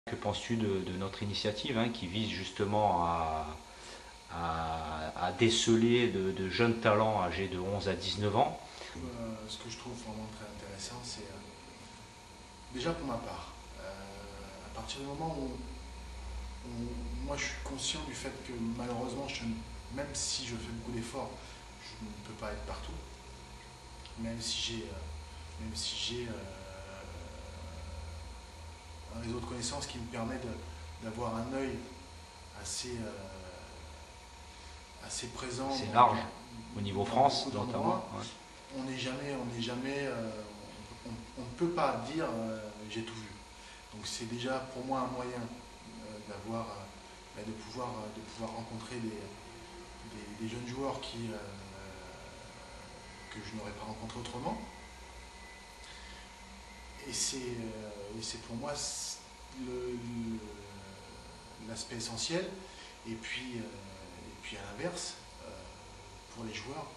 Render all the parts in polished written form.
Que penses-tu de notre initiative qui vise justement à déceler de jeunes talents âgés de 11 à 19 ans? Ce que je trouve vraiment très intéressant, c'est déjà pour ma part, à partir du moment moi je suis conscient du fait que malheureusement, même si je fais beaucoup d'efforts, je ne peux pas être partout, même si j'ai un réseau de connaissances qui me permet d'avoir un œil assez, assez présent. C'est large, au niveau dans France beaucoup notamment. d'endroits. On n'est jamais, on ne peut pas dire j'ai tout vu. Donc c'est déjà pour moi un moyen de pouvoir rencontrer des jeunes joueurs que je n'aurais pas rencontrés autrement. Et c'est pour moi l'aspect essentiel. Et puis à l'inverse, pour les joueurs,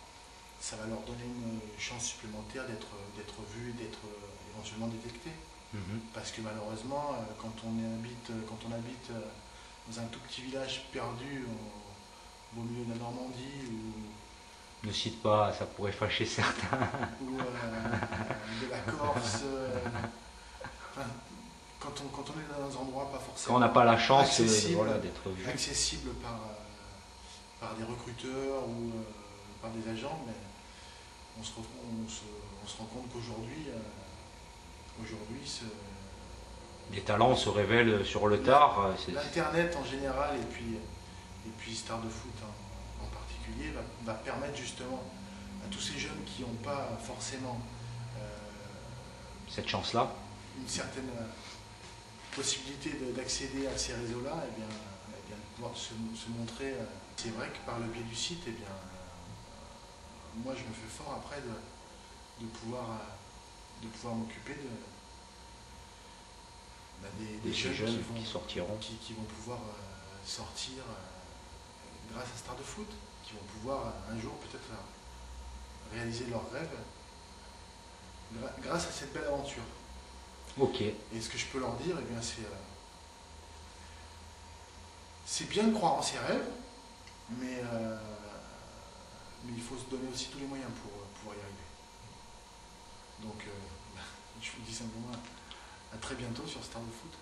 ça va leur donner une chance supplémentaire d'être vus, d'être éventuellement détectés. Parce que malheureusement, quand on habite dans un tout petit village perdu au milieu de la Normandie Ne cite pas, ça pourrait fâcher certains. ou de la Corse, enfin, quand on est dans un endroit pas Quand forcément on n'a pas la chance accessible, d'être vu. accessible par des recruteurs ou par des agents, mais on se rend compte qu'aujourd'hui, Des talents se révèlent sur le tard. l'Internet en général et puis Star de foot en particulier va permettre justement à tous ces jeunes qui n'ont pas forcément Cette chance-là. une certaine possibilité d'accéder à ces réseaux-là, de pouvoir se montrer. C'est vrai que par le biais du site, moi je me fais fort après de pouvoir m'occuper des jeunes jeunes qui sortiront. qui vont pouvoir sortir grâce à Star de foot, qui vont pouvoir un jour peut-être réaliser leurs rêves grâce à cette belle aventure. Ok. Et ce que je peux leur dire, c'est bien de croire en ses rêves, mais il faut se donner aussi tous les moyens pour pouvoir y arriver. Donc, je vous dis simplement à très bientôt sur Star de foot.